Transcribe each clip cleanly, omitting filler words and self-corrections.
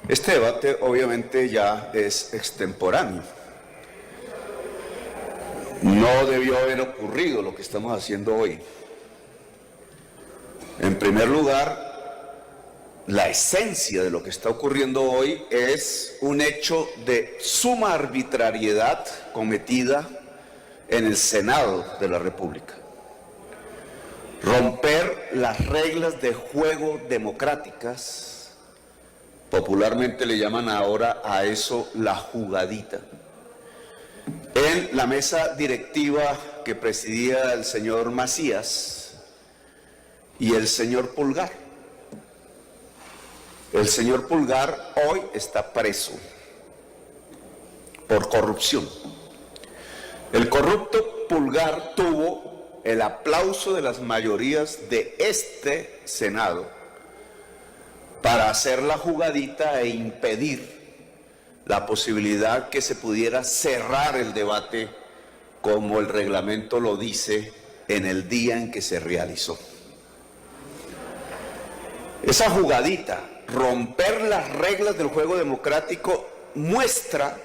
Este debate obviamente ya es extemporáneo. No debió haber ocurrido lo que estamos haciendo hoy. En primer lugar, la esencia de lo que está ocurriendo hoy es un hecho de suma arbitrariedad cometida en el Senado de la República. Romper las reglas de juego democráticas, popularmente le llaman ahora a eso la jugadita. En la mesa directiva que presidía el señor Macías y el señor Pulgar. El señor Pulgar hoy está preso por corrupción. El corrupto Pulgar tuvo el aplauso de las mayorías de este Senado para hacer la jugadita e impedir la posibilidad que se pudiera cerrar el debate como el reglamento lo dice en el día en que se realizó. Esa jugadita, romper las reglas del juego democrático, muestra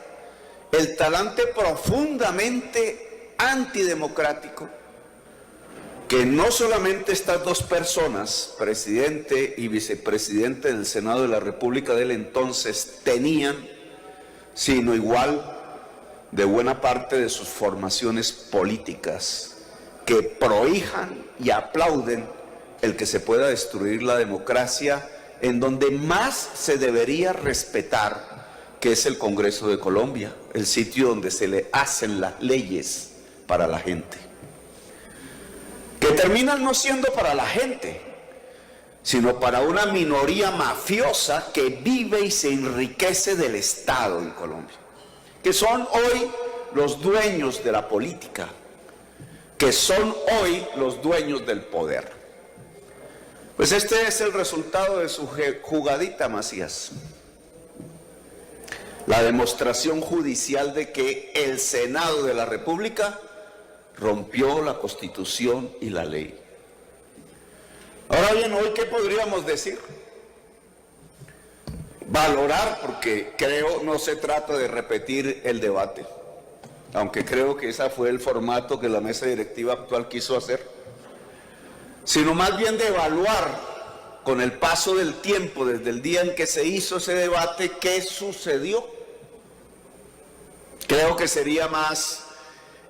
el talante profundamente antidemocrático que no solamente estas dos personas, presidente y vicepresidente del Senado de la República del entonces, tenían, sino igual de buena parte de sus formaciones políticas, que prohijan y aplauden el que se pueda destruir la democracia en donde más se debería respetar, que es el Congreso de Colombia, el sitio donde se le hacen las leyes para la gente, que terminan no siendo para la gente, sino para una minoría mafiosa que vive y se enriquece del Estado en Colombia, que son hoy los dueños de la política, que son hoy los dueños del poder. Pues este es el resultado de su jugadita, Macías. La demostración judicial de que el Senado de la República rompió la Constitución y la ley. Ahora bien, hoy, ¿qué podríamos decir? Valorar, porque creo no se trata de repetir el debate, aunque creo que ese fue el formato que la mesa directiva actual quiso hacer, sino más bien de evaluar con el paso del tiempo, desde el día en que se hizo ese debate, qué sucedió. Creo que sería más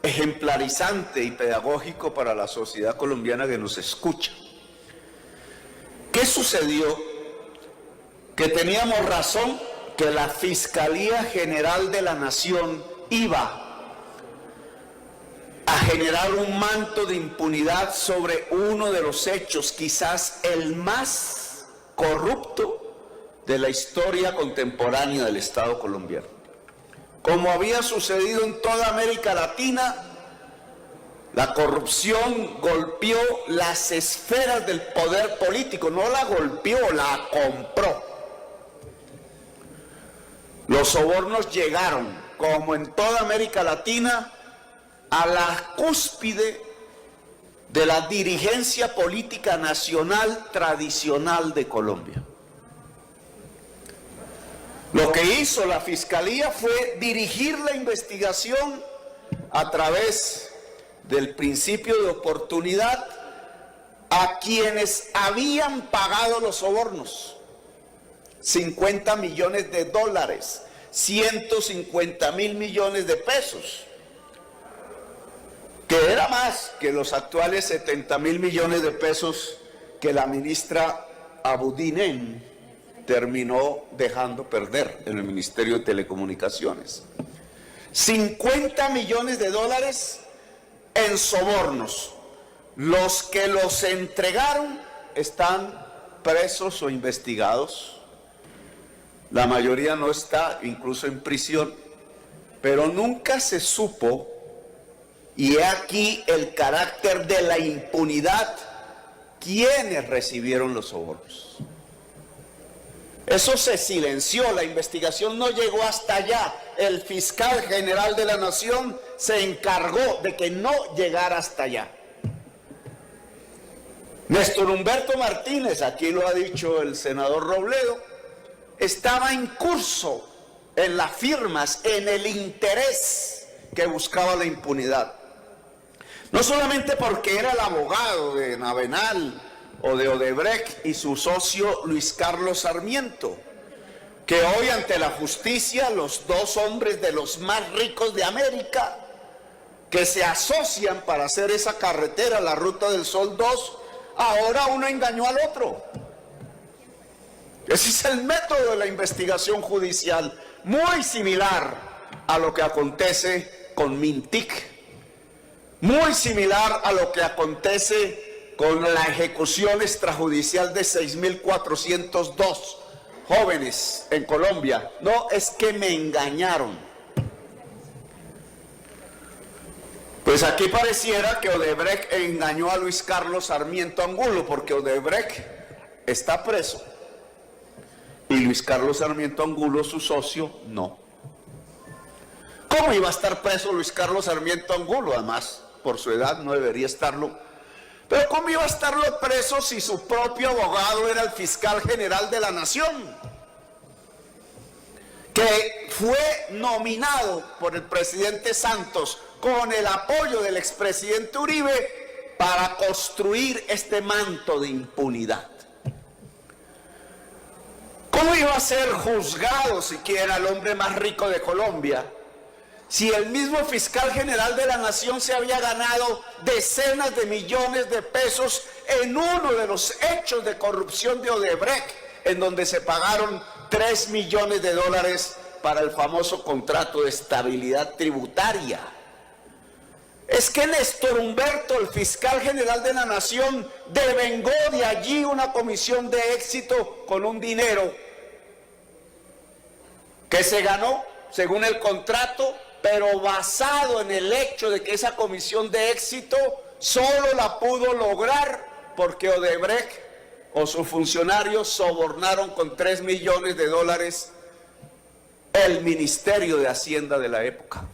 ejemplarizante y pedagógico para la sociedad colombiana que nos escucha. ¿Qué sucedió? Que teníamos razón, que la Fiscalía General de la Nación iba a generar un manto de impunidad sobre uno de los hechos, quizás el más corrupto de la historia contemporánea del Estado colombiano. Como había sucedido en toda América Latina, la corrupción golpeó las esferas del poder político, no la golpeó, la compró. Los sobornos llegaron, como en toda América Latina, a la cúspide de la dirigencia política nacional tradicional de Colombia. Lo que hizo la Fiscalía fue dirigir la investigación a través del principio de oportunidad a quienes habían pagado los sobornos. 50 millones de dólares, 150.000 millones de pesos, que era más que los actuales 70.000 millones de pesos que la ministra Abudinen terminó dejando perder en el Ministerio de Telecomunicaciones. 50 millones de dólares en sobornos. Los que los entregaron están presos o investigados. La mayoría no está, incluso en prisión, pero nunca se supo, y he aquí el carácter de la impunidad, quiénes recibieron los sobornos. Eso se silenció, la investigación no llegó hasta allá. El fiscal general de la Nación se encargó de que no llegara hasta allá. Néstor Humberto Martínez, aquí lo ha dicho el senador Robledo, estaba en curso en las firmas, en el interés que buscaba la impunidad. No solamente porque era el abogado de Navenal o de Odebrecht y su socio Luis Carlos Sarmiento, que hoy ante la justicia, los dos hombres de los más ricos de América, que se asocian para hacer esa carretera, la Ruta del Sol 2, ahora uno engañó al otro. Ese es el método de la investigación judicial, muy similar a lo que acontece con Mintic, muy similar a lo que acontece con la ejecución extrajudicial de 6.402 jóvenes en Colombia. No, es que me engañaron. Pues aquí pareciera que Odebrecht engañó a Luis Carlos Sarmiento Angulo, porque Odebrecht está preso y Luis Carlos Sarmiento Angulo, su socio, no. ¿Cómo iba a estar preso Luis Carlos Sarmiento Angulo? Además, por su edad no debería estarlo. Pero ¿cómo iba a estarlo preso si su propio abogado era el fiscal general de la Nación, que fue nominado por el presidente Santos con el apoyo del expresidente Uribe para construir este manto de impunidad? ¿Cómo iba a ser juzgado siquiera el hombre más rico de Colombia si el mismo fiscal general de la Nación se había ganado decenas de millones de pesos en uno de los hechos de corrupción de Odebrecht, en donde se pagaron 3 millones de dólares para el famoso contrato de estabilidad tributaria? Es que Néstor Humberto, el fiscal general de la Nación, devengó de allí una comisión de éxito con un dinero que se ganó según el contrato, pero basado en el hecho de que esa comisión de éxito solo la pudo lograr porque Odebrecht o sus funcionarios sobornaron con 3 millones de dólares el Ministerio de Hacienda de la época.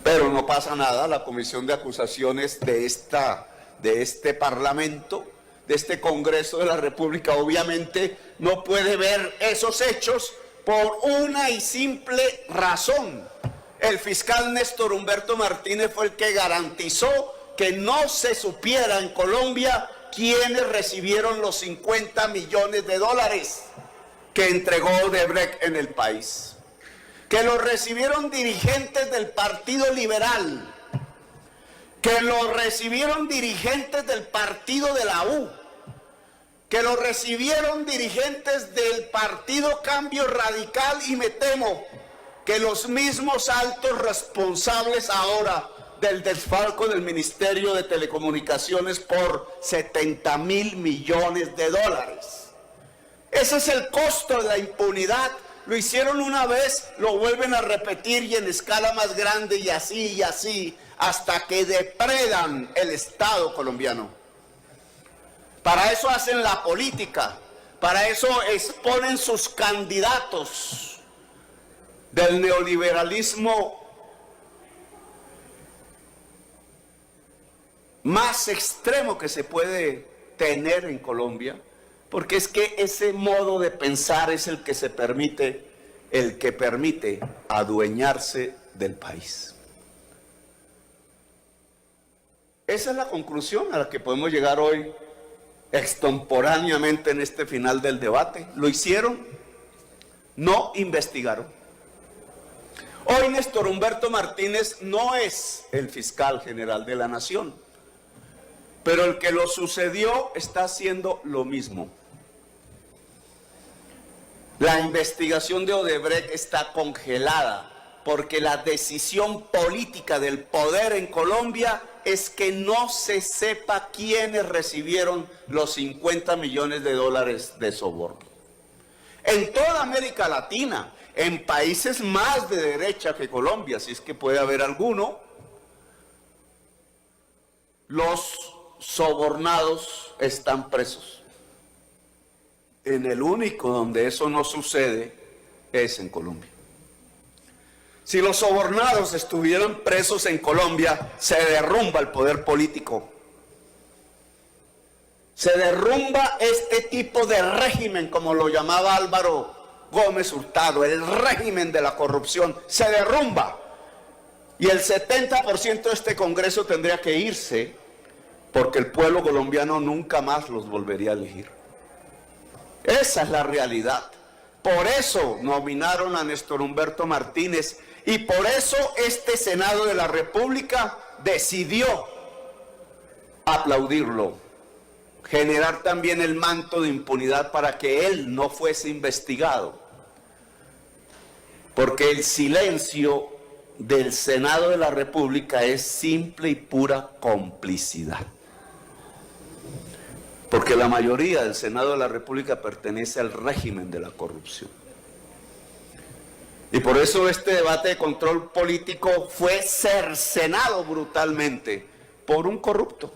Pero no pasa nada, la comisión de acusaciones de este Parlamento, de este Congreso de la República, obviamente no puede ver esos hechos por una y simple razón. El fiscal Néstor Humberto Martínez fue el que garantizó que no se supiera en Colombia quiénes recibieron los 50 millones de dólares que entregó Odebrecht en el país. Que lo recibieron dirigentes del Partido Liberal, que lo recibieron dirigentes del Partido de la U, que lo recibieron dirigentes del Partido Cambio Radical, y me temo que los mismos altos responsables ahora del desfalco del Ministerio de Telecomunicaciones por 70.000 millones de dólares. Ese es el costo de la impunidad. Lo hicieron una vez, lo vuelven a repetir y en escala más grande y así, hasta que depredan el Estado colombiano. Para eso hacen la política, para eso exponen sus candidatos del neoliberalismo más extremo que se puede tener en Colombia, porque es que ese modo de pensar es el que permite adueñarse del país. Esa es la conclusión a la que podemos llegar hoy extemporáneamente en este final del debate. Lo hicieron, no investigaron. Hoy Néstor Humberto Martínez no es el fiscal general de la Nación, pero el que lo sucedió está haciendo lo mismo. La investigación de Odebrecht está congelada porque la decisión política del poder en Colombia es que no se sepa quiénes recibieron los 50 millones de dólares de soborno. En toda América Latina, en países más de derecha que Colombia, si es que puede haber alguno, los sobornados están presos. En el único donde eso no sucede es en Colombia. Si los sobornados estuvieran presos en Colombia, se derrumba el poder político. se derrumba este tipo de régimen, como lo llamaba Álvaro Gómez Hurtado, el régimen de la corrupción, se derrumba. Y el 70% de este Congreso tendría que irse, porque el pueblo colombiano nunca más los volvería a elegir. Esa es la realidad. Por eso nominaron a Néstor Humberto Martínez y por eso este Senado de la República decidió aplaudirlo, generar también el manto de impunidad para que él no fuese investigado. Porque el silencio del Senado de la República es simple y pura complicidad. Porque la mayoría del Senado de la República pertenece al régimen de la corrupción. Y por eso este debate de control político fue cercenado brutalmente por un corrupto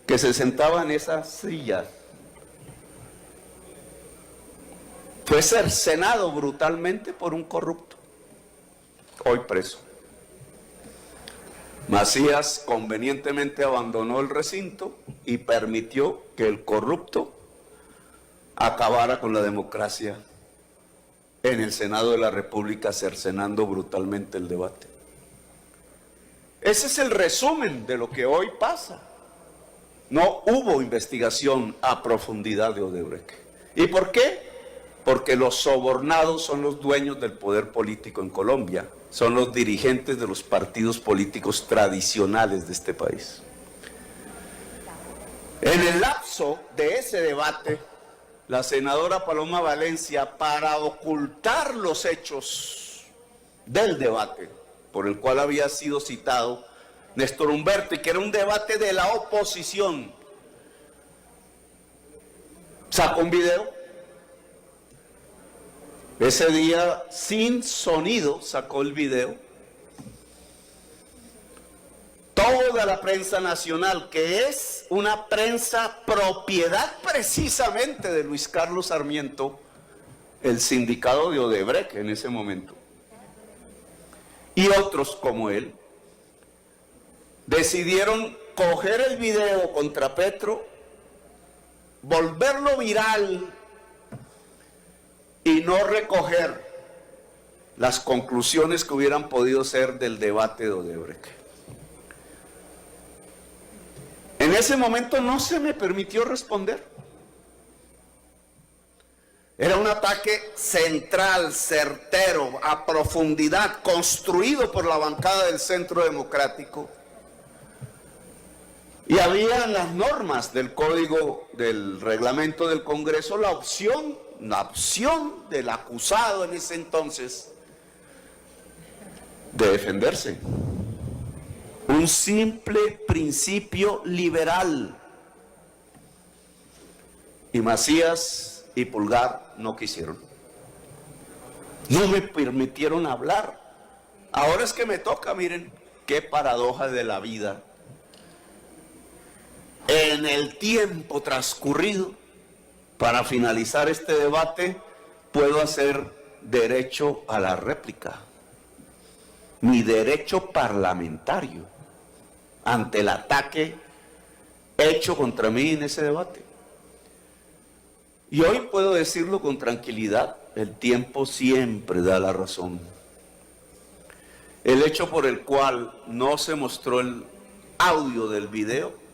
que se sentaba en esas sillas. Fue cercenado brutalmente por un corrupto, hoy preso. Macías convenientemente abandonó el recinto y permitió que el corrupto acabara con la democracia en el Senado de la República, cercenando brutalmente el debate. Ese es el resumen de lo que hoy pasa. No hubo investigación a profundidad de Odebrecht. ¿Y por qué? Porque los sobornados son los dueños del poder político en Colombia, son los dirigentes de los partidos políticos tradicionales de este país. En el lapso de ese debate, la senadora Paloma Valencia, para ocultar los hechos del debate por el cual había sido citado Néstor Humberto, y que era un debate de la oposición, sacó un video. Ese día, sin sonido, sacó el video. Toda la prensa nacional, que es una prensa propiedad precisamente de Luis Carlos Sarmiento, el sindicato de Odebrecht en ese momento, y otros como él, decidieron coger el video contra Petro, volverlo viral y no recoger las conclusiones que hubieran podido ser del debate de Odebrecht. En ese momento no se me permitió responder. Era un ataque central, certero, a profundidad, construido por la bancada del Centro Democrático. Y había en las normas del código, del reglamento del Congreso, la opción del acusado en ese entonces de defenderse. Un simple principio liberal. Y Macías y Pulgar no quisieron. No me permitieron hablar. Ahora es que me toca, miren, qué paradoja de la vida. En el tiempo transcurrido, para finalizar este debate, puedo hacer derecho a la réplica, mi derecho parlamentario, ante el ataque hecho contra mí en ese debate. Y hoy puedo decirlo con tranquilidad, el tiempo siempre da la razón. El hecho por el cual no se mostró el audio del video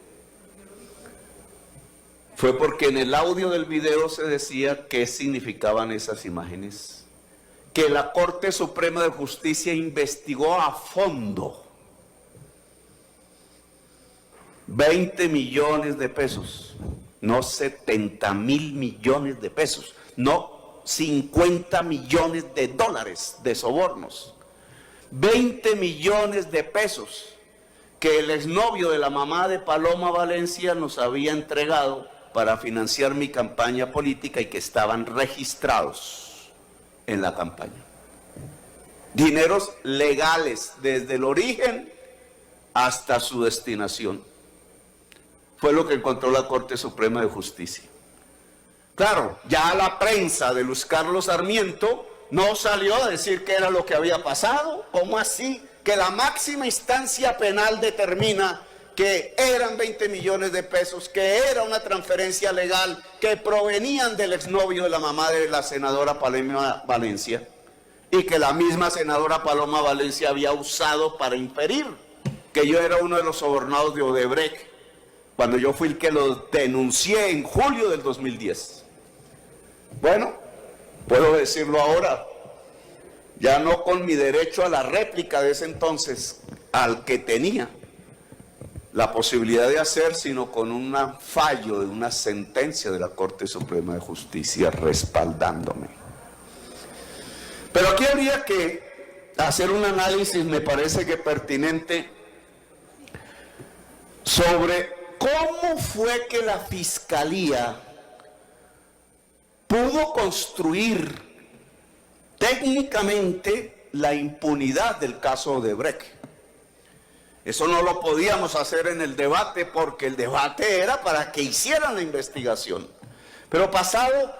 fue porque en el audio del video se decía qué significaban esas imágenes, que la Corte Suprema de Justicia investigó a fondo 20 millones de pesos, no 70.000 millones de pesos, no 50 millones de dólares de sobornos, 20 millones de pesos que el exnovio de la mamá de Paloma Valencia nos había entregado para financiar mi campaña política y que estaban registrados en la campaña. Dineros legales desde el origen hasta su destinación. Fue lo que encontró la Corte Suprema de Justicia. Claro, ya la prensa de Luis Carlos Sarmiento no salió a decir qué era lo que había pasado. ¿Cómo así? Que la máxima instancia penal determina que eran 20 millones de pesos, que era una transferencia legal, que provenían del exnovio de la mamá de la senadora Paloma Valencia, y que la misma senadora Paloma Valencia había usado para inferir que yo era uno de los sobornados de Odebrecht, cuando yo fui el que lo denuncié en julio del 2010. Bueno, puedo decirlo ahora, ya no con mi derecho a la réplica de ese entonces, al que tenía la posibilidad de hacer, sino con un fallo de una sentencia de la Corte Suprema de Justicia respaldándome. Pero aquí habría que hacer un análisis, me parece que pertinente, sobre cómo fue que la Fiscalía pudo construir técnicamente la impunidad del caso Odebrecht. Eso no lo podíamos hacer en el debate, porque el debate era para que hicieran la investigación. Pero pasado,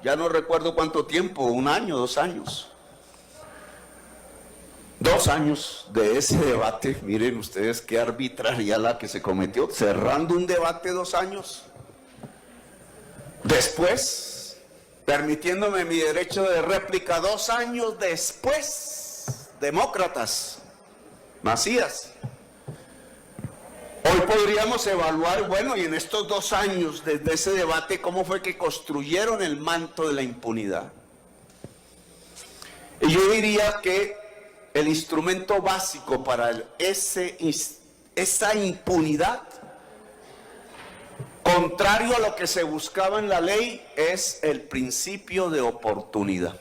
ya no recuerdo cuánto tiempo, 1 año, 2 años. 2 años de ese debate, miren ustedes qué arbitrariedad la que se cometió, cerrando un debate 2 años. Después, permitiéndome mi derecho de réplica 2 años después, demócratas, Macías. Hoy podríamos evaluar, bueno, y en estos 2 años desde ese debate, cómo fue que construyeron el manto de la impunidad. Y yo diría que el instrumento básico para esa impunidad, contrario a lo que se buscaba en la ley, es el principio de oportunidad.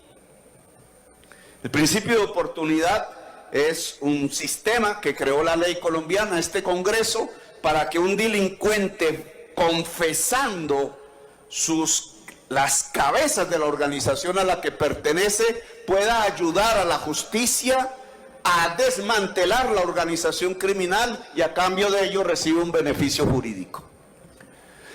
El principio de oportunidad es un sistema que creó la ley colombiana, este Congreso, para que un delincuente, confesando las cabezas de la organización a la que pertenece, pueda ayudar a la justicia a desmantelar la organización criminal y a cambio de ello recibe un beneficio jurídico.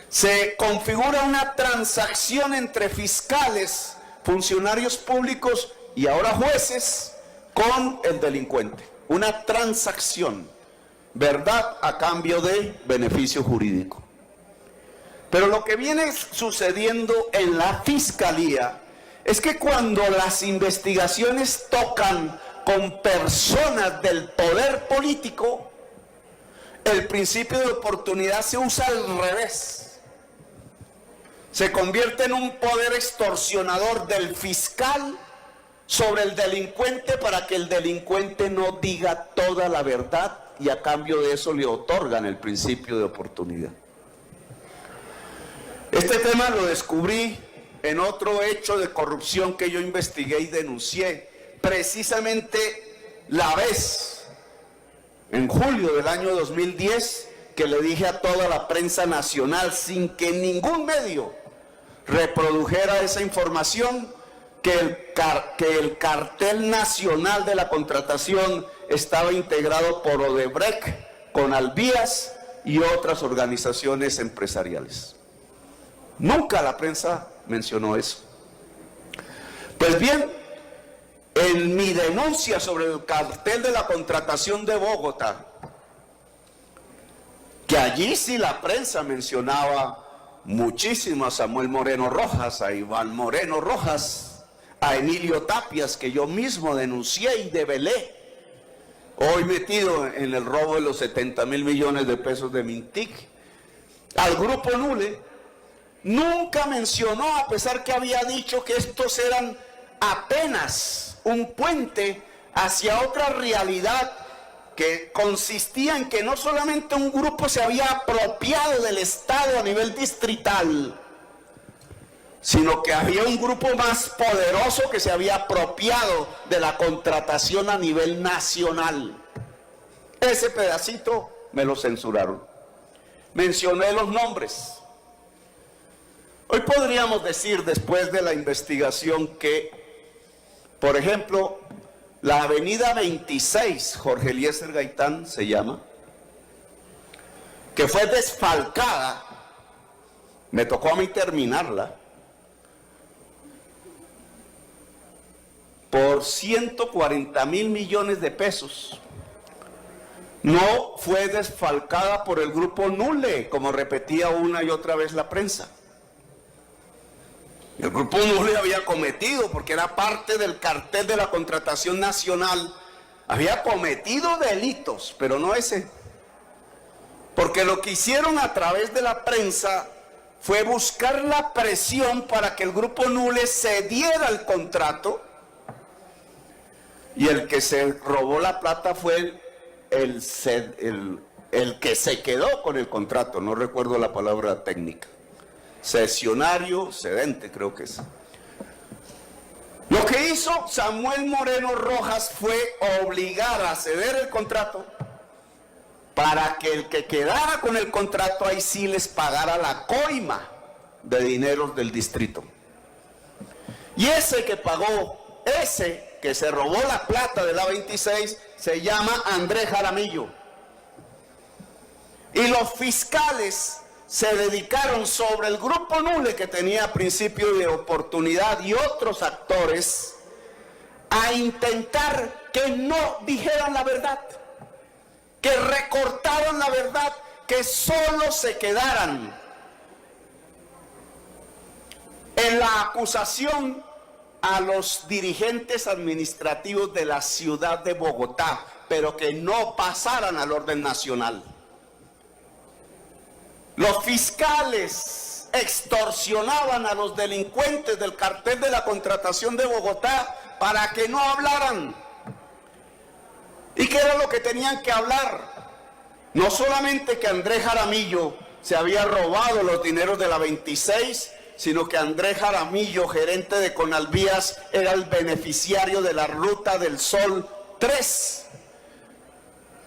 Se configura una transacción entre fiscales, funcionarios públicos y ahora jueces con el delincuente. Una transacción, verdad a cambio de beneficio jurídico. Pero lo que viene sucediendo en la Fiscalía es que cuando las investigaciones tocan con personas del poder político, el principio de oportunidad se usa al revés. Se convierte en un poder extorsionador del fiscal sobre el delincuente para que el delincuente no diga toda la verdad, y a cambio de eso le otorgan el principio de oportunidad. Este tema lo descubrí en otro hecho de corrupción que yo investigué y denuncié, precisamente la vez, en julio del año 2010, que le dije a toda la prensa nacional, sin que ningún medio reprodujera esa información, que el cartel nacional de la contratación estaba integrado por Odebrecht, con Alvías y otras organizaciones empresariales. Nunca la prensa mencionó eso. Pues bien, en mi denuncia sobre el cartel de la contratación de Bogotá, que allí sí la prensa mencionaba muchísimo a Samuel Moreno Rojas, a Iván Moreno Rojas, a Emilio Tapias, que yo mismo denuncié y develé, hoy metido en el robo de los 70.000 millones de pesos de Mintic, al Grupo Nule, nunca mencionó, a pesar que había dicho que estos eran apenas un puente hacia otra realidad que consistía en que no solamente un grupo se había apropiado del Estado a nivel distrital, sino que había un grupo más poderoso que se había apropiado de la contratación a nivel nacional. Ese pedacito me lo censuraron. Mencioné los nombres. Hoy podríamos decir, después de la investigación, que, por ejemplo, la avenida 26, Jorge Eliezer Gaitán se llama, que fue desfalcada, me tocó a mí terminarla, por 140.000 millones de pesos, no fue desfalcada por el grupo Nule, como repetía una y otra vez la prensa. El grupo Nule había cometido, porque era parte del cartel de la contratación nacional, había cometido delitos, pero no ese. Porque lo que hicieron a través de la prensa fue buscar la presión para que el grupo Nule cediera el contrato, y el que se robó la plata fue el que se quedó con el contrato, no recuerdo la palabra técnica, cesionario, cedente creo que es. Lo que hizo Samuel Moreno Rojas fue obligar a ceder el contrato para que el que quedara con el contrato ahí sí les pagara la coima de dineros del distrito. Y ese que pagó, ese que se robó la plata de la 26, se llama Andrés Jaramillo. Y los fiscales se dedicaron sobre el grupo Nule, que tenía principio de oportunidad, y otros actores, a intentar que no dijeran la verdad, que recortaran la verdad, que solo se quedaran en la acusación a los dirigentes administrativos de la ciudad de Bogotá, pero que no pasaran al orden nacional. Los fiscales extorsionaban a los delincuentes del cartel de la contratación de Bogotá para que no hablaran. ¿Y qué era lo que tenían que hablar? No solamente que Andrés Jaramillo se había robado los dineros de la 26, sino que Andrés Jaramillo, gerente de Conalvías, era el beneficiario de la Ruta del Sol 3.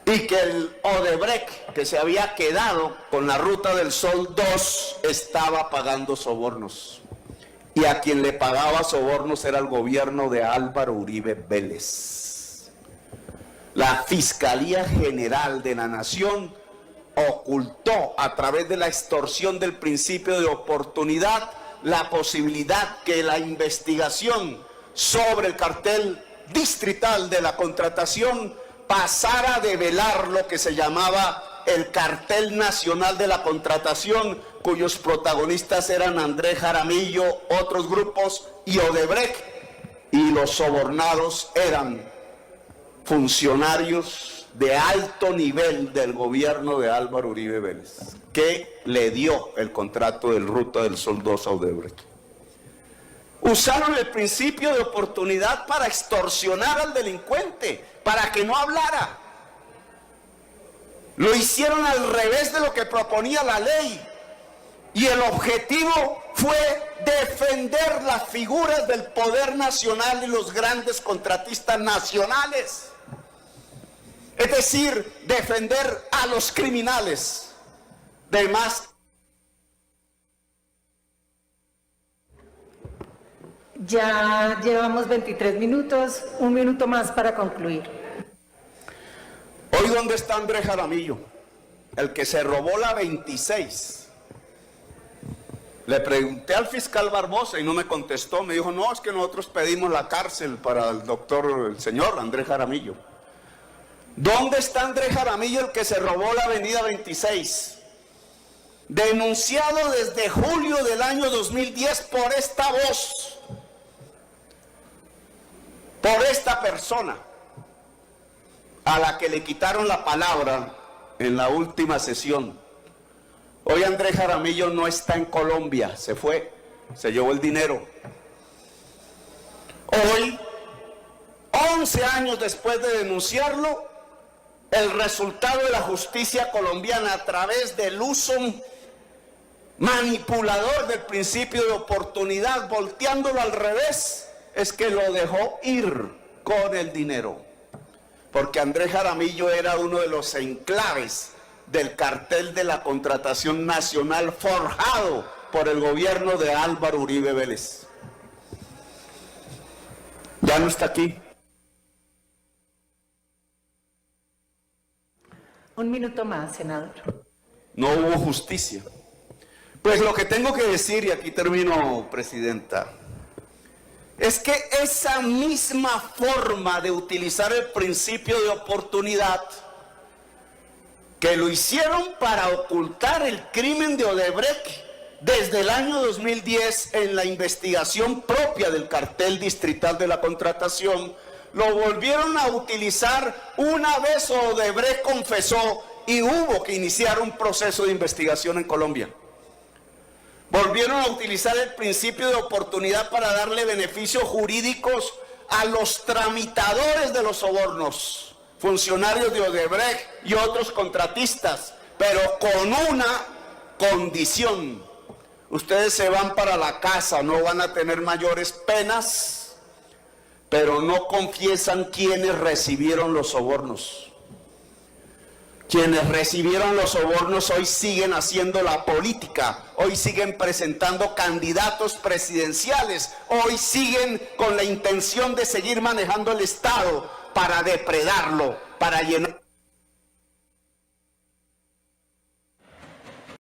Y que el Odebrecht, que se había quedado con la Ruta del Sol 2, estaba pagando sobornos. Y a quien le pagaba sobornos era el gobierno de Álvaro Uribe Vélez. La Fiscalía General de la Nación ocultó a través de la extorsión del principio de oportunidad la posibilidad que la investigación sobre el cartel distrital de la contratación pasara a develar lo que se llamaba el cartel nacional de la contratación, cuyos protagonistas eran Andrés Jaramillo, otros grupos y Odebrecht, y los sobornados eran funcionarios de alto nivel del gobierno de Álvaro Uribe Vélez, que le dio el contrato del Ruta del Sol 2 a Odebrecht. Usaron el principio de oportunidad para extorsionar al delincuente, para que no hablara. Lo hicieron al revés de lo que proponía la ley. Y el objetivo fue defender las figuras del poder nacional y los grandes contratistas nacionales. Es decir, defender a los criminales. De más. Ya llevamos 23 minutos, un minuto más para concluir. Hoy, ¿dónde está Andrés Jaramillo? El que se robó la 26. Le pregunté al fiscal Barbosa y no me contestó. Me dijo, no, es que nosotros pedimos la cárcel para el señor Andrés Jaramillo. ¿Dónde está Andrés Jaramillo, el que se robó la avenida 26? Denunciado desde julio del año 2010 por esta voz, por esta persona, a la que le quitaron la palabra en la última sesión. Hoy Andrés Jaramillo no está en Colombia, se fue, se llevó el dinero. Hoy, 11 años después de denunciarlo, el resultado de la justicia colombiana a través del uso manipulador del principio de oportunidad, volteándolo al revés, es que lo dejó ir con el dinero. Porque Andrés Jaramillo era uno de los enclaves del cartel de la contratación nacional forjado por el gobierno de Álvaro Uribe Vélez. Ya no está aquí. Un minuto más, senador. No hubo justicia. Pues lo que tengo que decir, y aquí termino, presidenta, es que esa misma forma de utilizar el principio de oportunidad que lo hicieron para ocultar el crimen de Odebrecht desde el año 2010 en la investigación propia del cartel distrital de la contratación, lo volvieron a utilizar una vez Odebrecht confesó y hubo que iniciar un proceso de investigación en Colombia. Volvieron a utilizar el principio de oportunidad para darle beneficios jurídicos a los tramitadores de los sobornos, funcionarios de Odebrecht y otros contratistas, pero con una condición: ustedes se van para la casa, no van a tener mayores penas, pero no confiesan quiénes recibieron los sobornos. Quienes recibieron los sobornos hoy siguen haciendo la política, hoy siguen presentando candidatos presidenciales, hoy siguen con la intención de seguir manejando el Estado para depredarlo, para llenar